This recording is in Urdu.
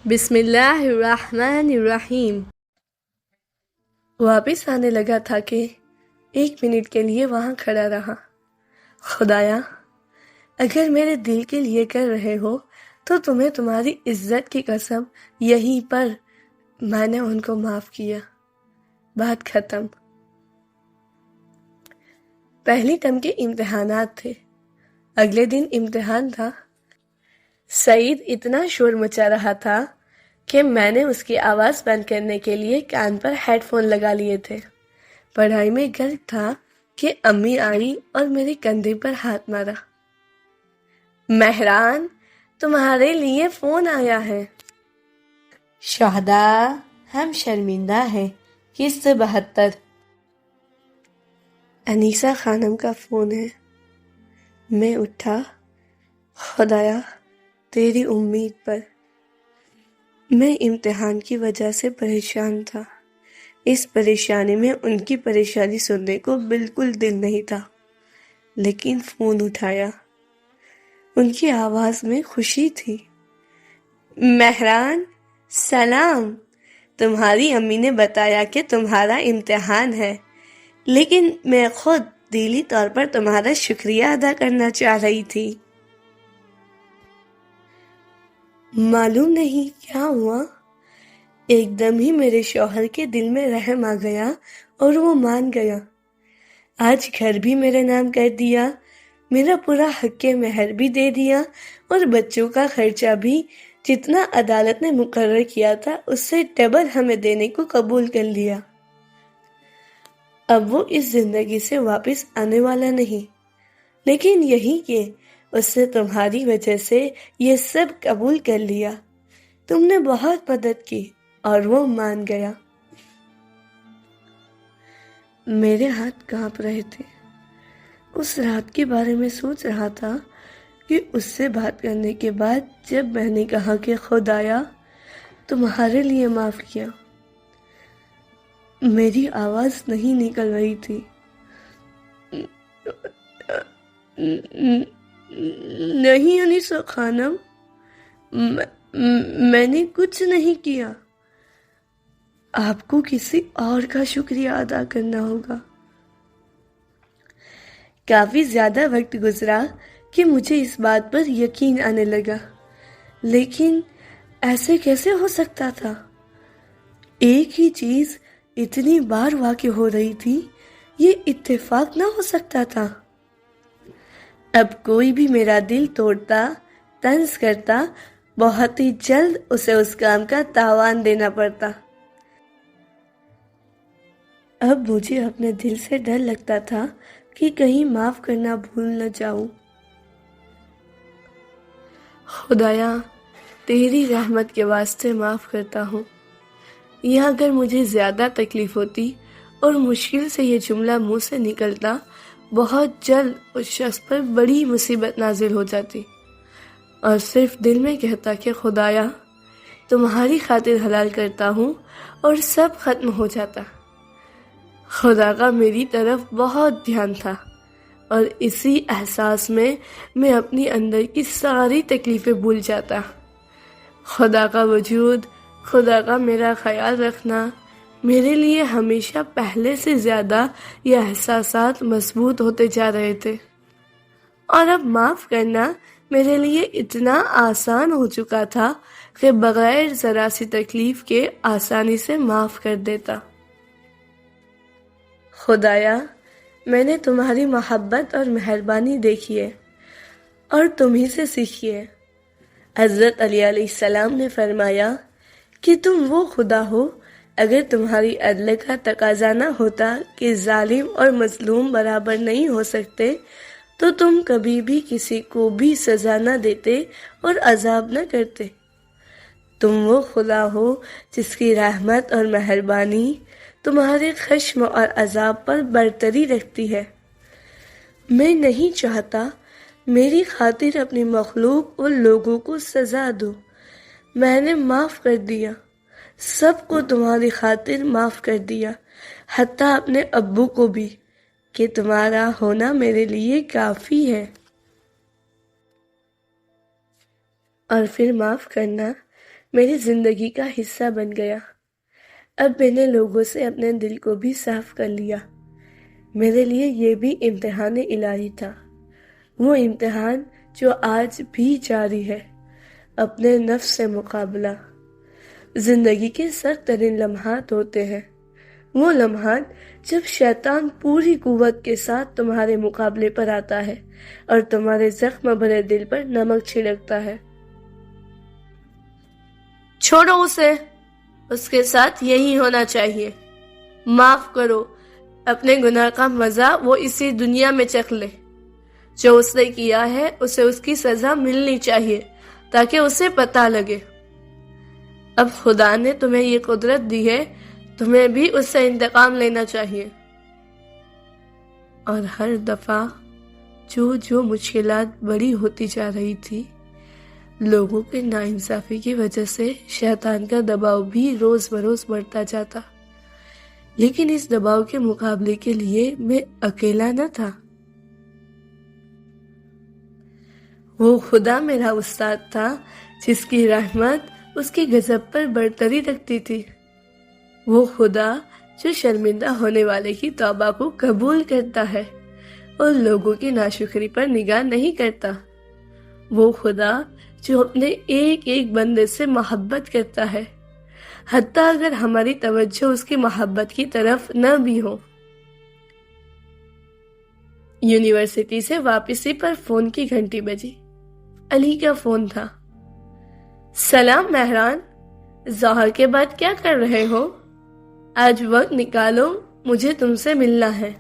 بسم اللہ الرحمن الرحیم۔ واپس آنے لگا تھا کہ 1 منٹ کے لیے وہاں کھڑا رہا۔ خدایا، اگر میرے دل کے لیے کر رہے ہو تو تمہیں تمہاری عزت کی قسم یہیں پر میں نے ان کو معاف کیا۔ بات ختم۔ پہلی ٹرم کے امتحانات تھے۔ اگلے دن امتحان تھا۔ سعید اتنا شور مچا رہا تھا کہ میں نے اس کی آواز بند کرنے کے لیے کان پر ہیڈ فون لگا لیے تھے۔ پڑھائی میں غرق تھا کہ امی آئی اور میرے کندھے پر ہاتھ مارا۔ مہران، تمہارے لیے فون آیا ہے۔ شہدا، ہم شرمندہ ہیں۔ قسط 72۔ انیسہ خانم کا فون ہے۔ میں اٹھا۔ خدایا، تیری امید پر۔ میں امتحان کی وجہ سے پریشان تھا۔ اس پریشانی میں ان کی پریشانی سننے کو بالکل دل نہیں تھا، لیکن فون اٹھایا۔ ان کی آواز میں خوشی تھی۔ مہران، سلام۔ تمہاری امی نے بتایا کہ تمہارا امتحان ہے، لیکن میں خود دلی طور پر تمہارا شکریہ ادا کرنا چاہ رہی تھی۔ معلوم نہیں کیا ہوا، ایک دم ہی میرے شوہر کے دل میں رحم آ گیا اور وہ مان گیا۔ آج گھر بھی میرے نام کر دیا، میرا پورا حق مہر بھی دے دیا اور بچوں کا خرچہ بھی جتنا عدالت نے مقرر کیا تھا اس سے ڈبل ہمیں دینے کو قبول کر لیا۔ اب وہ اس زندگی سے واپس آنے والا نہیں، لیکن یہی کہ اس نے تمہاری وجہ سے یہ سب قبول کر لیا۔ تم نے بہت مدد کی اور وہ مان گیا۔ میرے ہاتھ کانپ رہے تھے۔ اس رات کے بارے میں سوچ رہا تھا کہ اس سے بات کرنے کے بعد جب میں نے کہا کہ خدایا تمہارے لیے معاف کیا، میری آواز نہیں نکل رہی تھی۔ نہیں انیسہ خانم، میں نے کچھ نہیں کیا۔ آپ کو کسی اور کا شکریہ ادا کرنا ہوگا۔ کافی زیادہ وقت گزرا کہ مجھے اس بات پر یقین آنے لگا، لیکن ایسے کیسے ہو سکتا تھا؟ ایک ہی چیز اتنی بار واقع ہو رہی تھی، یہ اتفاق نہ ہو سکتا تھا۔ اب کوئی بھی میرا دل توڑتا، طنز کرتا، بہت ہی جلد اسے اس کام کا تاوان دینا پڑتا۔ اب مجھے اپنے دل سے ڈر لگتا تھا کہ کہیں معاف کرنا بھول نہ جاؤں۔ خدایا، تیری رحمت کے واسطے معاف کرتا ہوں۔ یا اگر مجھے زیادہ تکلیف ہوتی اور مشکل سے یہ جملہ منہ سے نکلتا، بہت جلد اس شخص پر بڑی مصیبت نازل ہو جاتی اور صرف دل میں کہتا کہ خدایا تمہاری خاطر حلال کرتا ہوں اور سب ختم ہو جاتا۔ خدا کا میری طرف بہت دھیان تھا اور اسی احساس میں میں اپنی اندر کی ساری تکلیفیں بھول جاتا۔ خدا کا وجود، خدا کا میرا خیال رکھنا میرے لیے ہمیشہ پہلے سے زیادہ یہ احساسات مضبوط ہوتے جا رہے تھے، اور اب معاف کرنا میرے لیے اتنا آسان ہو چکا تھا کہ بغیر ذرا سی تکلیف کے آسانی سے معاف کر دیتا۔ خدایا، میں نے تمہاری محبت اور مہربانی دیکھی ہے اور تمہیں سے سیکھی ہے۔ حضرت علی علیہ السلام نے فرمایا کہ تم وہ خدا ہو، اگر تمہاری عدل کا تقاضا نہ ہوتا کہ ظالم اور مظلوم برابر نہیں ہو سکتے تو تم کبھی بھی کسی کو بھی سزا نہ دیتے اور عذاب نہ کرتے۔ تم وہ خدا ہو جس کی رحمت اور مہربانی تمہارے خشم اور عذاب پر برتری رکھتی ہے۔ میں نہیں چاہتا میری خاطر اپنی مخلوق اور لوگوں کو سزا دو۔ میں نے معاف کر دیا، سب کو تمہاری خاطر معاف کر دیا، حتیٰ اپنے ابو کو بھی، کہ تمہارا ہونا میرے لیے کافی ہے۔ اور پھر معاف کرنا میری زندگی کا حصہ بن گیا۔ اب میں نے لوگوں سے اپنے دل کو بھی صاف کر لیا۔ میرے لیے یہ بھی امتحان الہی تھا، وہ امتحان جو آج بھی جاری ہے، اپنے نفس سے مقابلہ۔ زندگی کے سخت ترین لمحات ہوتے ہیں وہ لمحات جب شیطان پوری قوت کے ساتھ تمہارے مقابلے پر آتا ہے اور تمہارے زخم بھرے دل پر نمک چھڑکتا ہے۔ چھوڑو اسے، اس کے ساتھ یہی ہونا چاہیے۔ معاف کرو، اپنے گناہ کا مزہ وہ اسی دنیا میں چکھ لے۔ جو اس نے کیا ہے اسے اس کی سزا ملنی چاہیے تاکہ اسے پتہ لگے۔ اب خدا نے تمہیں یہ قدرت دی ہے، تمہیں بھی اس سے انتقام لینا چاہیے۔ اور ہر دفعہ جو مشکلات بڑی ہوتی جا رہی تھی، لوگوں کے ناانصافی کی وجہ سے شیطان کا دباؤ بھی روز بروز بڑھتا جاتا، لیکن اس دباؤ کے مقابلے کے لیے میں اکیلا نہ تھا۔ وہ خدا میرا استاد تھا جس کی رحمت اس کی غضب پر برتری رکھتی تھی۔ وہ خدا جو شرمندہ ہونے والے کی توبہ کو قبول کرتا ہے اور لوگوں کی ناشکری پر نگاہ نہیں کرتا۔ وہ خدا جو اپنے ایک ایک بندے سے محبت کرتا ہے، حتیٰ اگر ہماری توجہ اس کی محبت کی طرف نہ بھی ہو۔ یونیورسٹی سے واپسی پر فون کی گھنٹی بجی۔ علی کا فون تھا۔ سلام مہران، ظہر کے بعد کیا کر رہے ہو؟ آج وقت نکالو، مجھے تم سے ملنا ہے۔